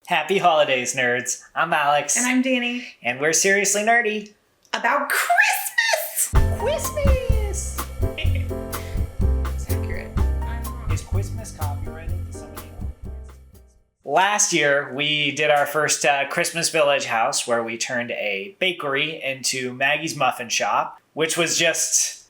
Happy holidays, nerds. I'm Alex. And I'm Dani. And we're seriously nerdy. About Christmas! Christmas! It's accurate. I'm wrong. Is Christmas copyrighted to somebody else? Last year, we did our first Christmas Village house where we turned a bakery into Maggie's Muffin Shop, which was just...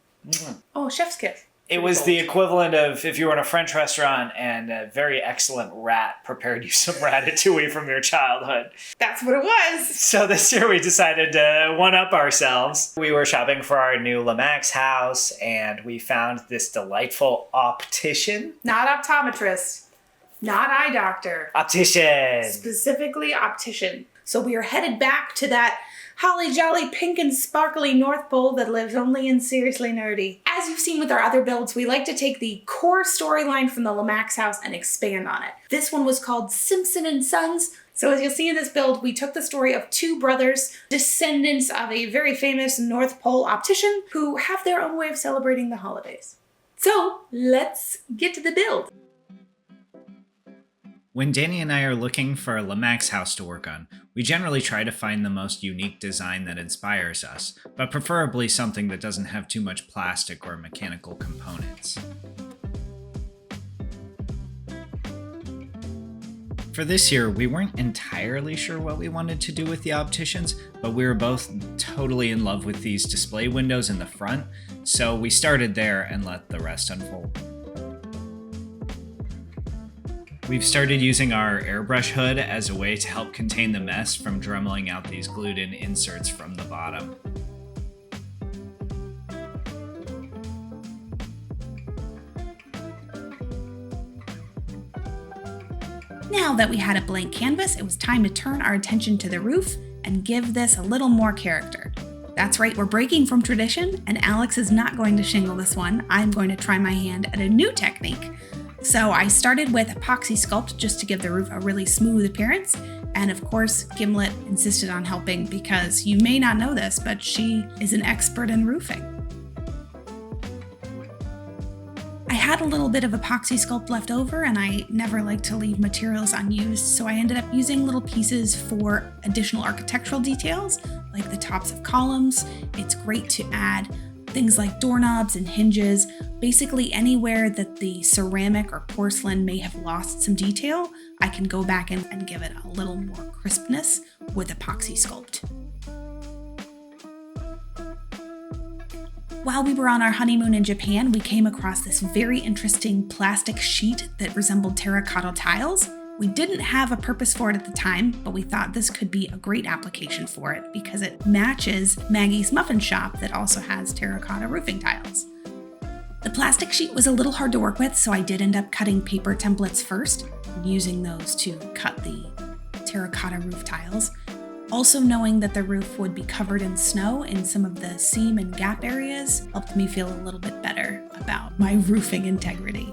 Oh, chef's kiss. It was the equivalent of if you were in a French restaurant and a very excellent rat prepared you some ratatouille from your childhood. That's what it was. So this year we decided to one-up ourselves. We were shopping for our new Lemax house and we found this delightful optician. Not optometrist. Not eye doctor. Optician. Specifically optician. So we are headed back to that holly jolly pink and sparkly North Pole that lives only in Seriously Nerdy. As you've seen with our other builds, we like to take the core storyline from the Lemax house and expand on it. This one was called Simpson Sons. So as you'll see in this build, we took the story of two brothers, descendants of a very famous North Pole optician, who have their own way of celebrating the holidays. So let's get to the build. When Dani and I are looking for a Lemax house to work on, we generally try to find the most unique design that inspires us, but preferably something that doesn't have too much plastic or mechanical components. For this year, we weren't entirely sure what we wanted to do with the opticians, but we were both totally in love with these display windows in the front, so we started there and let the rest unfold. We've started using our airbrush hood as a way to help contain the mess from dremeling out these glued-in inserts from the bottom. Now that we had a blank canvas, it was time to turn our attention to the roof and give this a little more character. That's right, we're breaking from tradition, and Alex is not going to shingle this one. I'm going to try my hand at a new technique. So I started with epoxy sculpt just to give the roof a really smooth appearance. And of course, Gimlet insisted on helping because you may not know this, but she is an expert in roofing. I had a little bit of epoxy sculpt left over and I never like to leave materials unused. So I ended up using little pieces for additional architectural details, like the tops of columns. It's great to add things like doorknobs and hinges, basically anywhere that the ceramic or porcelain may have lost some detail, I can go back and give it a little more crispness with epoxy sculpt. While we were on our honeymoon in Japan, we came across this very interesting plastic sheet that resembled terracotta tiles. We didn't have a purpose for it at the time, but we thought this could be a great application for it because it matches Maggie's Muffin Shop that also has terracotta roofing tiles. The plastic sheet was a little hard to work with, so I did end up cutting paper templates first, and using those to cut the terracotta roof tiles. Also knowing that the roof would be covered in snow in some of the seam and gap areas helped me feel a little bit better about my roofing integrity.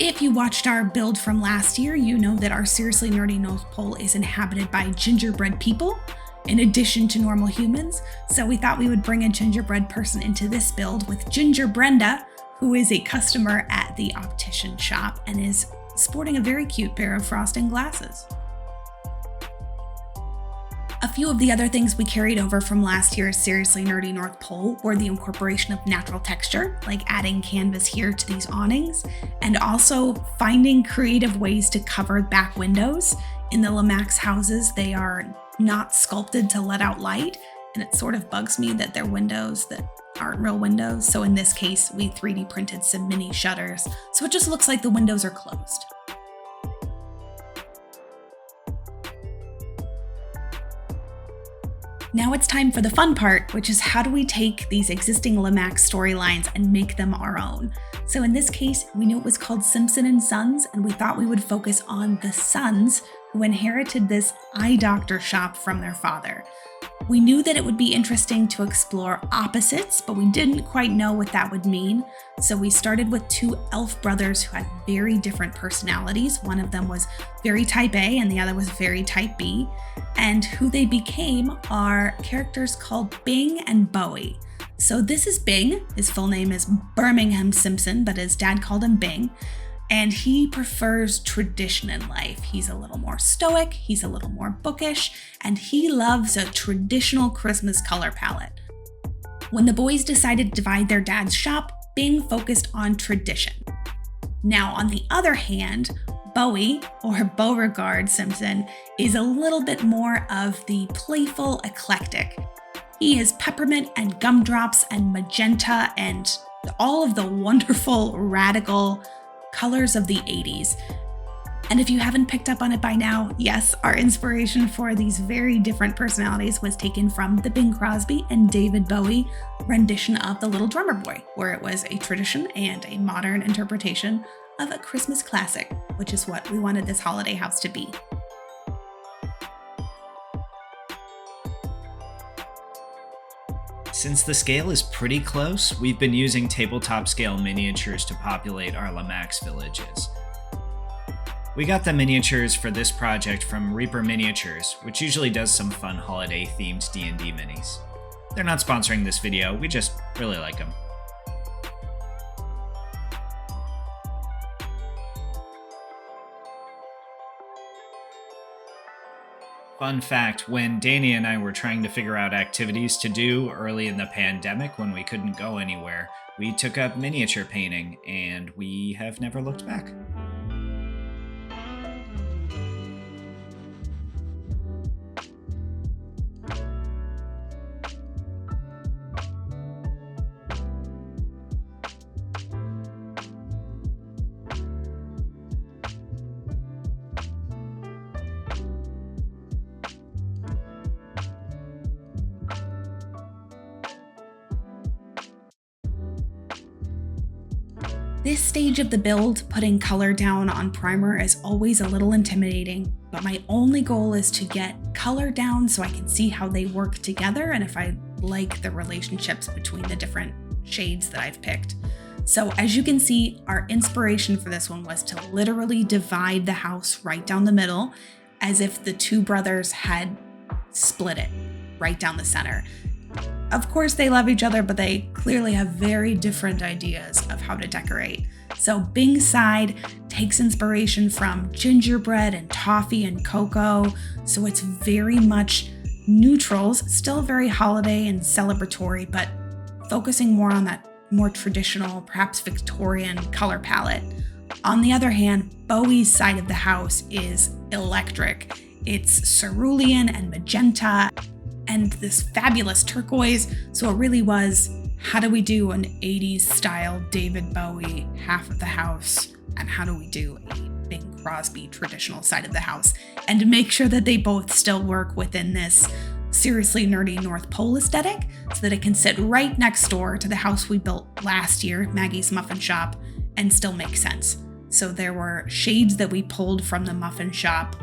If you watched our build from last year, you know that our Seriously Nerdy North Pole is inhabited by gingerbread people, in addition to normal humans. So we thought we would bring a gingerbread person into this build with Ginger Brenda, who is a customer at the optician shop and is sporting a very cute pair of frosting glasses. A few of the other things we carried over from last year's Seriously Nerdy North Pole were the incorporation of natural texture, like adding canvas here to these awnings, and also finding creative ways to cover back windows. In the Lemax houses, they are not sculpted to let out light, and it sort of bugs me that they're windows that aren't real windows. So in this case, we 3D printed some mini shutters, so it just looks like the windows are closed. Now it's time for the fun part, which is how do we take these existing Lemax storylines and make them our own? So in this case, we knew it was called Simpson and Sons, and we thought we would focus on the sons who inherited this eye doctor shop from their father. We knew that it would be interesting to explore opposites, but we didn't quite know what that would mean. So we started with two elf brothers who had very different personalities. One of them was very type A and the other was very type B. And who they became are characters called Bing and Bowie. So this is Bing. His full name is Birmingham Simpson, but his dad called him Bing. And he prefers tradition in life. He's a little more stoic, he's a little more bookish, and he loves a traditional Christmas color palette. When the boys decided to divide their dad's shop, Bing focused on tradition. Now, on the other hand, Bowie, or Beauregard Simpson, is a little bit more of the playful eclectic. He is peppermint and gumdrops and magenta and all of the wonderful, radical colors of the 80s. And if you haven't picked up on it by now, yes, our inspiration for these very different personalities was taken from the Bing Crosby and David Bowie rendition of The Little Drummer Boy, where it was a tradition and a modern interpretation of a Christmas classic, which is what we wanted this holiday house to be. Since the scale is pretty close, we've been using tabletop scale miniatures to populate our Lemax villages. We got the miniatures for this project from Reaper Miniatures, which usually does some fun holiday-themed D&D minis. They're not sponsoring this video, we just really like them. Fun fact, when Dani and I were trying to figure out activities to do early in the pandemic when we couldn't go anywhere, we took up miniature painting, and we have never looked back. This stage of the build, putting color down on primer, is always a little intimidating, but my only goal is to get color down so I can see how they work together and if I like the relationships between the different shades that I've picked. So as you can see, our inspiration for this one was to literally divide the house right down the middle, as if the two brothers had split it right down the center. Of course, they love each other, but they clearly have very different ideas of how to decorate. So Bing's side takes inspiration from gingerbread and toffee and cocoa, so it's very much neutrals, still very holiday and celebratory, but focusing more on that more traditional, perhaps Victorian color palette. On the other hand, Bowie's side of the house is electric. It's cerulean and magenta, and this fabulous turquoise. So it really was, how do we do an 80s style David Bowie half of the house? And how do we do a Bing Crosby traditional side of the house? And to make sure that they both still work within this seriously nerdy North Pole aesthetic so that it can sit right next door to the house we built last year, Maggie's Muffin Shop, and still make sense. So there were shades that we pulled from the muffin shop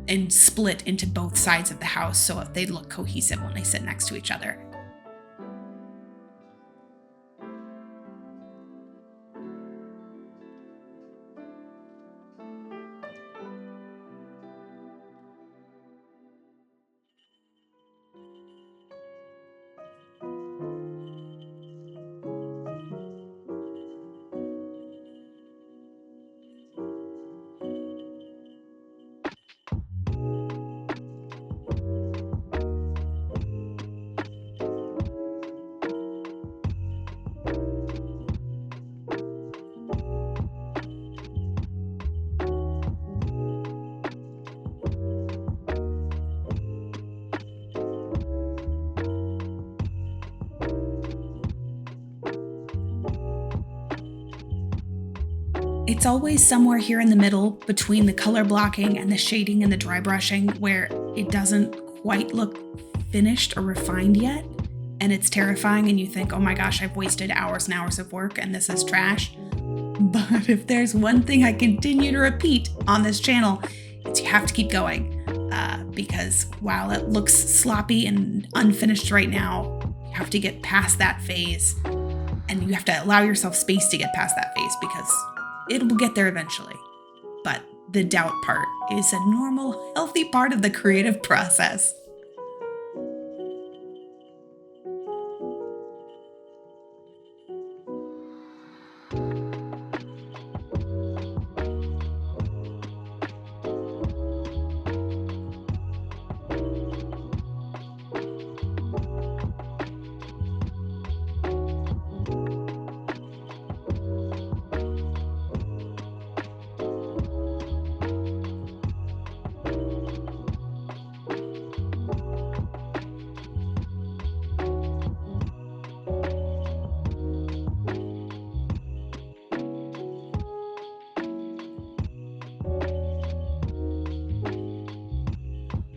and split into both sides of the house so they'd look cohesive when they sit next to each other. It's always somewhere here in the middle between the color blocking and the shading and the dry brushing where it doesn't quite look finished or refined yet. And it's terrifying and you think, oh my gosh, I've wasted hours and hours of work and this is trash. But if there's one thing I continue to repeat on this channel, experience. You have to keep going because while it looks sloppy and unfinished right now, you have to get past that phase, and you have to allow yourself space to get past that phase because it will get there eventually. But the doubt part is a normal, healthy part of the creative process.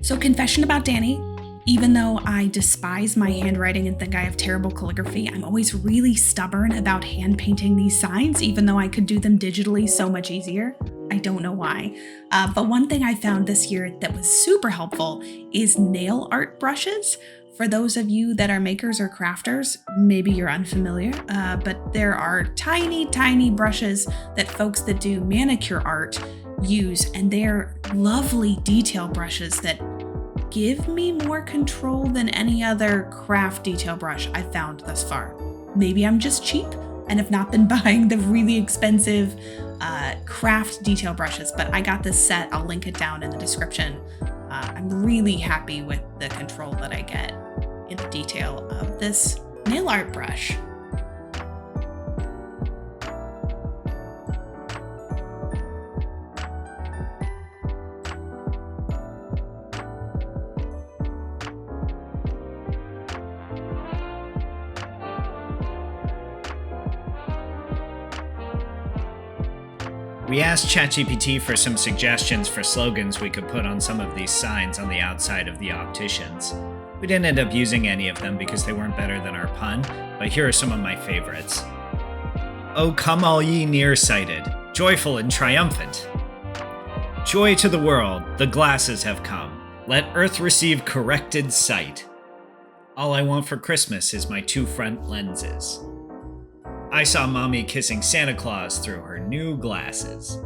So, confession about Dani. Even though I despise my handwriting and think I have terrible calligraphy, I'm always really stubborn about hand painting these signs, even though I could do them digitally so much easier. I don't know why. But one thing I found this year that was super helpful is nail art brushes. For those of you that are makers or crafters, maybe you're unfamiliar, but there are tiny, tiny brushes that folks that do manicure art use, and they're lovely detail brushes that give me more control than any other craft detail brush I've found thus far. Maybe I'm just cheap and have not been buying the really expensive craft detail brushes, but I got this set. I'll link it down in the description. I'm really happy with the control that I get in the detail of this nail art brush. We asked ChatGPT for some suggestions for slogans we could put on some of these signs on the outside of the opticians. We didn't end up using any of them because they weren't better than our pun, but here are some of my favorites. Oh, come all ye nearsighted, joyful and triumphant. Joy to the world, the glasses have come. Let earth receive corrected sight. All I want for Christmas is my 2 front lenses. I saw Mommy kissing Santa Claus through her new glasses.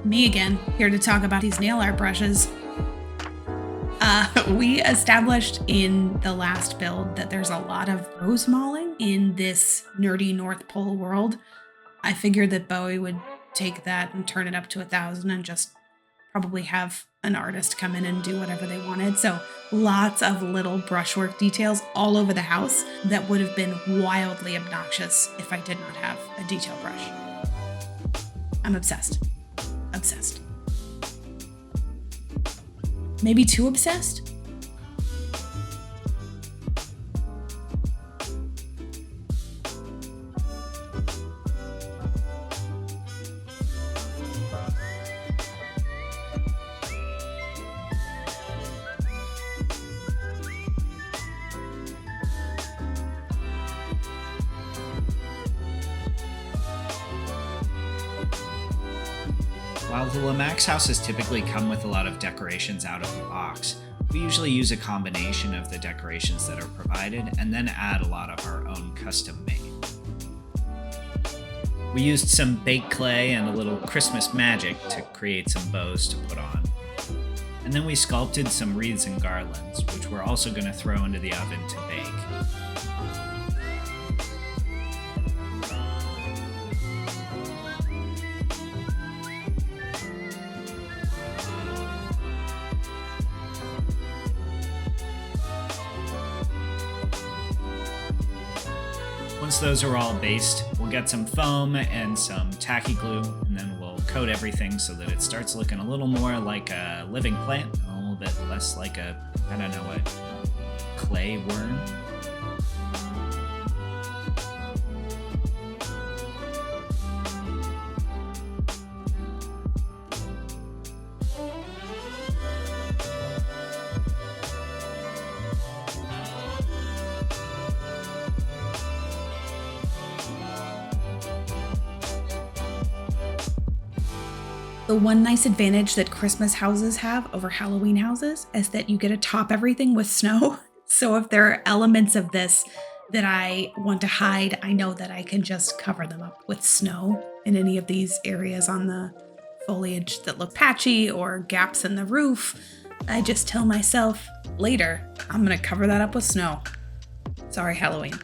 Me again, here to talk about these nail art brushes. We established in the last build that there's a lot of rose mauling in this nerdy North Pole world. I figured that Bowie would take that and turn it up to 1,000 and just probably have an artist come in and do whatever they wanted. So lots of little brushwork details all over the house that would have been wildly obnoxious if I did not have a detail brush. I'm obsessed. Obsessed. Maybe too obsessed? While the Lemax houses typically come with a lot of decorations out of the box, we usually use a combination of the decorations that are provided and then add a lot of our own custom made. We used some baked clay and a little Christmas magic to create some bows to put on. And then we sculpted some wreaths and garlands, which we're also going to throw into the oven to bake. Once those are all based, we'll get some foam and some tacky glue, and then we'll coat everything so that it starts looking a little more like a living plant, a little bit less like a, I don't know, a clay worm. The one nice advantage that Christmas houses have over Halloween houses is that you get to top everything with snow. So if there are elements of this that I want to hide, I know that I can just cover them up with snow in any of these areas on the foliage that look patchy or gaps in the roof. I just tell myself later, I'm going to cover that up with snow. Sorry, Halloween.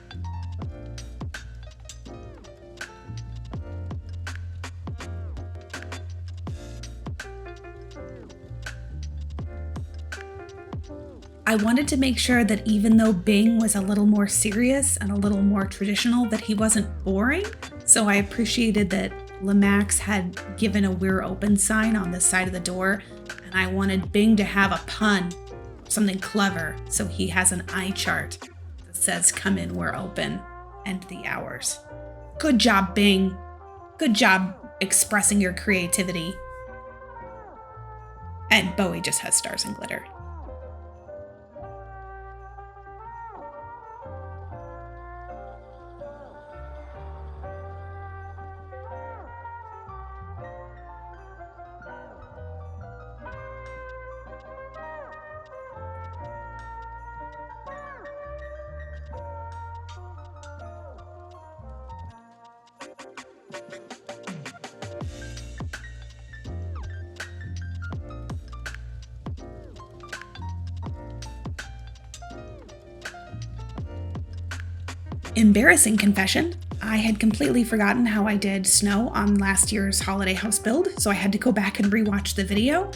I wanted to make sure that even though Bing was a little more serious and a little more traditional, that he wasn't boring. So I appreciated that Lemax had given a "We're open" sign on the side of the door, and I wanted Bing to have a pun, something clever, so he has an eye chart that says "Come in, we're open," and the hours. Good job, Bing. Good job expressing your creativity. And Bowie just has stars and glitter. Embarrassing confession, I had completely forgotten how I did snow on last year's holiday house build, so I had to go back and rewatch the video.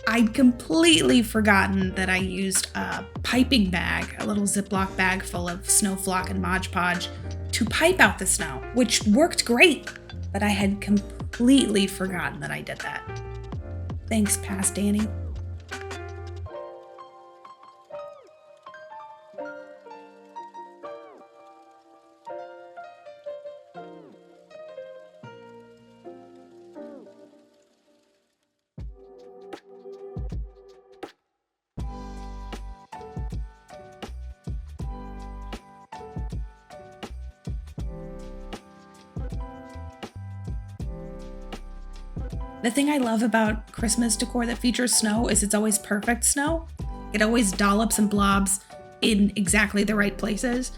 I'd completely forgotten that I used a piping bag, a little Ziploc bag full of snow flock and Mod Podge, to pipe out the snow, which worked great, but I had completely forgotten that I did that. Thanks, past Dani. The thing I love about Christmas decor that features snow is it's always perfect snow. It always dollops and blobs in exactly the right places.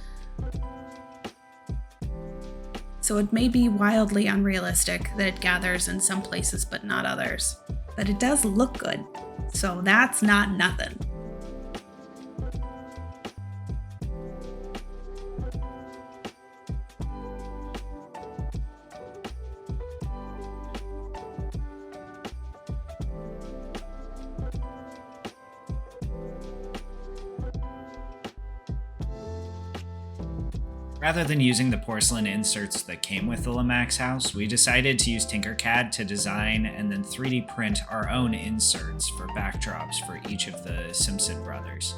So it may be wildly unrealistic that it gathers in some places but not others. But it does look good, so that's not nothing. Rather than using the porcelain inserts that came with the Lemax house, we decided to use Tinkercad to design and then 3D print our own inserts for backdrops for each of the Simpson brothers.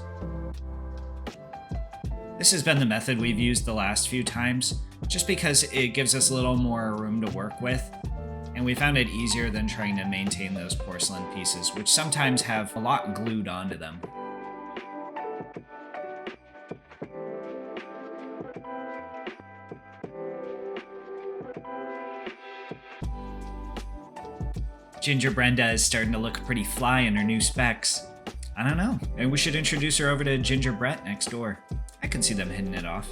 This has been the method we've used the last few times, just because it gives us a little more room to work with, and we found it easier than trying to maintain those porcelain pieces, which sometimes have a lot glued onto them. Gingerbread is starting to look pretty fly in her new specs. I don't know, maybe we should introduce her over to Gingerbread next door. I could see them hitting it off.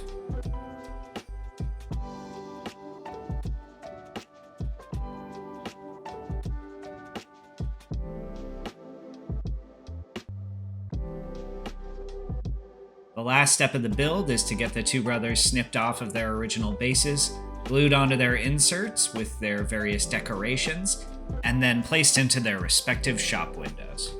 The last step of the build is to get the two brothers snipped off of their original bases, glued onto their inserts with their various decorations, and then placed into their respective shop windows.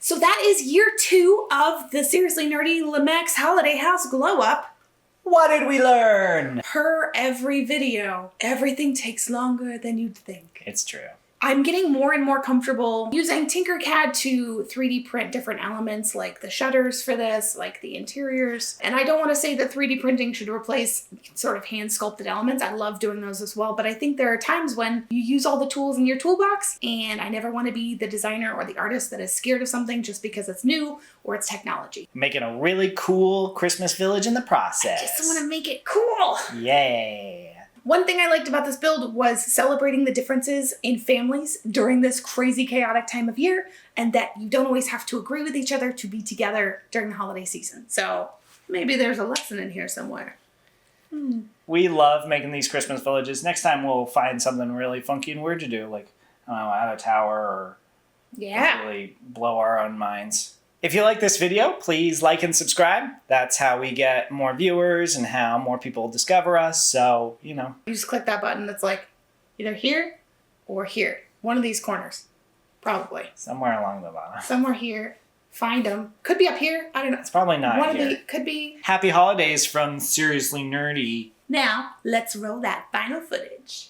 So that is year 2 of the Seriously Nerdy Lemax Holiday House Glow Up. What did we learn? Per every video, everything takes longer than you'd think. It's true. I'm getting more and more comfortable using Tinkercad to 3D print different elements like the shutters for this, like the interiors. And I don't want to say that 3D printing should replace sort of hand sculpted elements. I love doing those as well, but I think there are times when you use all the tools in your toolbox, and I never want to be the designer or the artist that is scared of something just because it's new or it's technology. Making a really cool Christmas village in the process. I just want to make it cool. Yay. One thing I liked about this build was celebrating the differences in families during this crazy, chaotic time of year, and that you don't always have to agree with each other to be together during the holiday season. So maybe there's a lesson in here somewhere. We love making these Christmas villages. Next time we'll find something really funky and weird to do, like, I don't know, add a tower or really blow our own minds. If you like this video, please like and subscribe. That's how we get more viewers and how more people discover us. So, you know. You just click that button that's like either here or here. One of these corners. Probably. Somewhere along the bottom. Somewhere here. Find them. Could be up here. I don't know. It's probably not One here. of the could be. Happy holidays from Seriously Nerdy. Now, let's roll that final footage.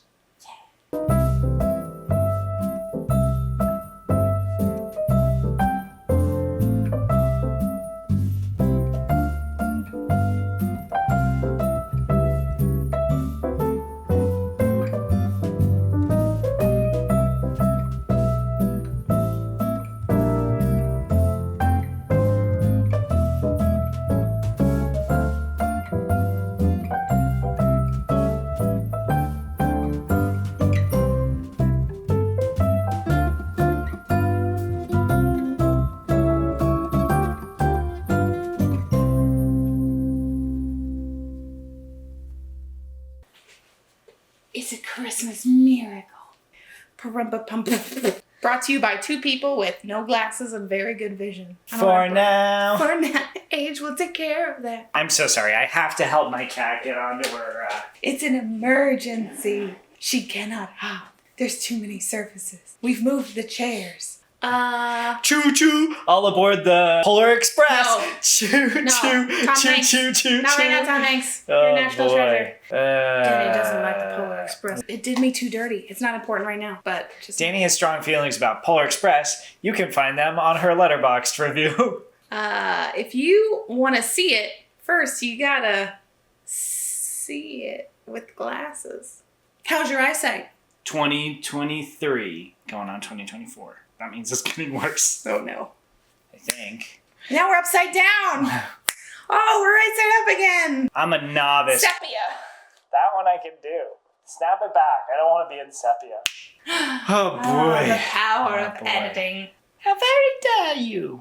It's a Christmas miracle. Brought to you by 2 people with no glasses and very good vision. For now. For now. Age will take care of that. I'm so sorry. I have to help my cat get onto her... It's an emergency. She cannot hop. There's too many surfaces. We've moved the chairs. Choo-choo! All aboard the Polar Express! No. Choo-choo! No. Tom Hanks. Choo-choo! Not right now, Tom Hanks. You're a national treasure. Danny doesn't like the Polar Express. It did me too dirty. It's not important right now, but just... Danny has strong feelings about Polar Express. You can find them on her Letterboxd review. If you want to see it, first you gotta see it with glasses. How's your eyesight? 2023, going on 2024. That means it's getting worse. Oh no. I think. Now we're upside down. Oh, we're right side up again. I'm a novice. Sepia. That one I can do. Snap it back. I don't want to be in sepia. Oh boy. The power of editing. How very dare you?